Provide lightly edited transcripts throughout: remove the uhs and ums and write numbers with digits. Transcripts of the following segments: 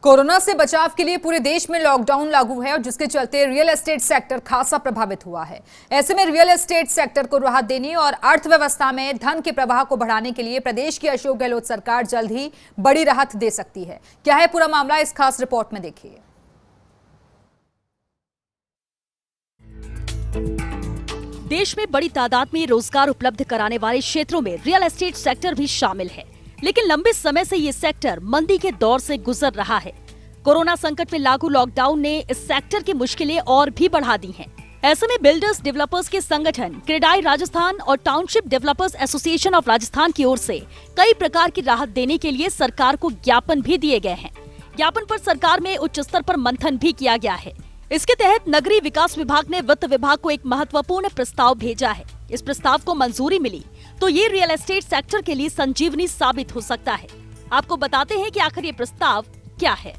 Corona से बचाव के लिए पूरे देश में लॉकडाउन लागू है और जिसके चलते रियल एस्टेट सेक्टर खासा प्रभावित हुआ है। ऐसे में रियल एस्टेट सेक्टर को राहत देने और अर्थव्यवस्था में धन के प्रवाह को बढ़ाने के लिए प्रदेश की अशोक गहलोत सरकार जल्द ही बड़ी राहत दे सकती है। क्या है पूरा मामला, इस खास रिपोर्ट में देखिए। देश में बड़ी तादाद में रोजगार उपलब्ध कराने वाले क्षेत्रों में रियल एस्टेट सेक्टर भी शामिल है, लेकिन लंबे समय से ये सेक्टर मंदी के दौर से गुजर रहा है। कोरोना संकट में लागू लॉकडाउन ने इस सेक्टर की मुश्किलें और भी बढ़ा दी हैं। ऐसे में बिल्डर्स डेवलपर्स के संगठन क्रेडाई राजस्थान और township developers association of Rajasthan की ओर से कई प्रकार की राहत देने के लिए सरकार को ज्ञापन भी दिए गए हैं। ज्ञापन पर सरकार में उच्च स्तर पर मंथन भी किया गया है। इसके तहत नगरीय विकास विभाग ने वित्त विभाग को एक महत्वपूर्ण प्रस्ताव भेजा है। इस प्रस्ताव को मंजूरी मिली तो ये रियल एस्टेट सेक्टर के लिए संजीवनी साबित हो सकता है। आपको बताते हैं कि आखिर ये प्रस्ताव क्या है।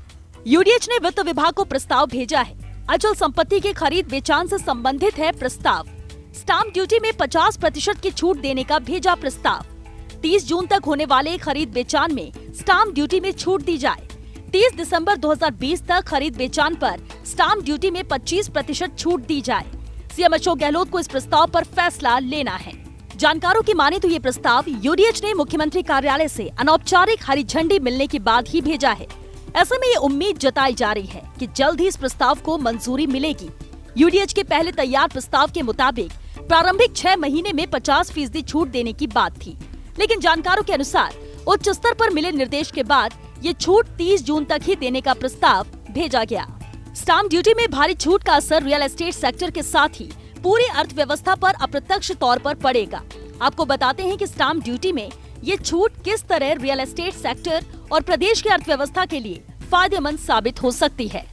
यूडीएच ने वित्त विभाग को प्रस्ताव भेजा है। अचल संपत्ति के खरीद बेचान से संबंधित है प्रस्ताव। स्टाम्प ड्यूटी में 50% की छूट देने का भेजा प्रस्ताव। 30 जून तक होने वाले खरीद बेचान में स्टाम्प ड्यूटी में छूट दी जाए। 30 दिसंबर 2020 तक खरीद बेचान पर स्टाम्प ड्यूटी में 25% छूट दी जाए। सीएम अशोक गहलोत को इस प्रस्ताव पर फैसला लेना है। जानकारों की माने तो ये प्रस्ताव यूडीएच ने मुख्यमंत्री कार्यालय से अनौपचारिक हरी झंडी मिलने के बाद ही भेजा है। ऐसे में ये उम्मीद जताई जा रही है कि जल्द ही इस प्रस्ताव को मंजूरी मिलेगी। यूडीएच के पहले तैयार प्रस्ताव के मुताबिक प्रारंभिक 6 महीने में 50% छूट देने की बात थी, लेकिन जानकारों के अनुसार उच्च स्तर पर मिले निर्देश के बाद ये छूट 30 जून तक ही देने का प्रस्ताव भेजा गया। स्टाम्प ड्यूटी में भारी छूट का असर रियल एस्टेट सेक्टर के साथ ही पूरी अर्थव्यवस्था पर अप्रत्यक्ष तौर पर पड़ेगा। आपको बताते हैं कि स्टाम्प ड्यूटी में ये छूट किस तरह रियल एस्टेट सेक्टर और प्रदेश की अर्थव्यवस्था के लिए फायदेमंद साबित हो सकती है।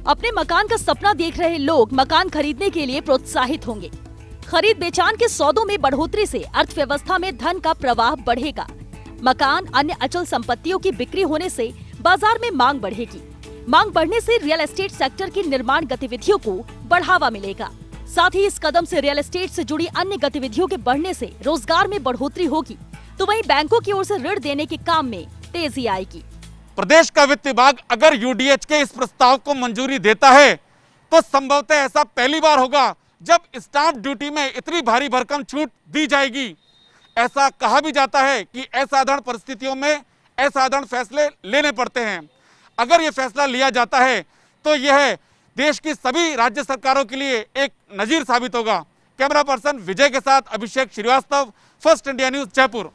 अपने मकान का सपना देख रहे लोग मकान खरीदने के लिए प्रोत्साहित होंगे। खरीद बेचान के सौदों में बढ़ोतरी से अर्थव्यवस्था में धन का प्रवाह बढ़ेगा। मकान अन्य अचल संपत्तियों की बिक्री होने से बाजार में मांग बढ़ेगी। मांग बढ़ने से रियल एस्टेट सेक्टर की निर्माण गतिविधियों को बढ़ावा मिलेगा। साथ ही इस कदम से रियल एस्टेट से जुड़ी अन्य गतिविधियों के बढ़ने से रोजगार में बढ़ोतरी होगी, तो वहीं बैंकों की ओर से ऋण देने के काम में तेजी आएगी। प्रदेश का वित्त विभाग अगर यूडीएच के इस प्रस्ताव को मंजूरी देता है तो संभवतः ऐसा पहली बार होगा जब स्टाम्प ड्यूटी में इतनी भारी भरकम छूट दी जाएगी। ऐसा कहा भी जाता है कि असाधारण परिस्थितियों में असाधारण फैसले लेने पड़ते हैं। अगर ये फैसला लिया जाता है तो यह देश की सभी राज्य सरकारों के लिए एक नजीर साबित होगा। कैमरा पर्सन विजय के साथ Abhishek Srivastava, First India News, Jaipur.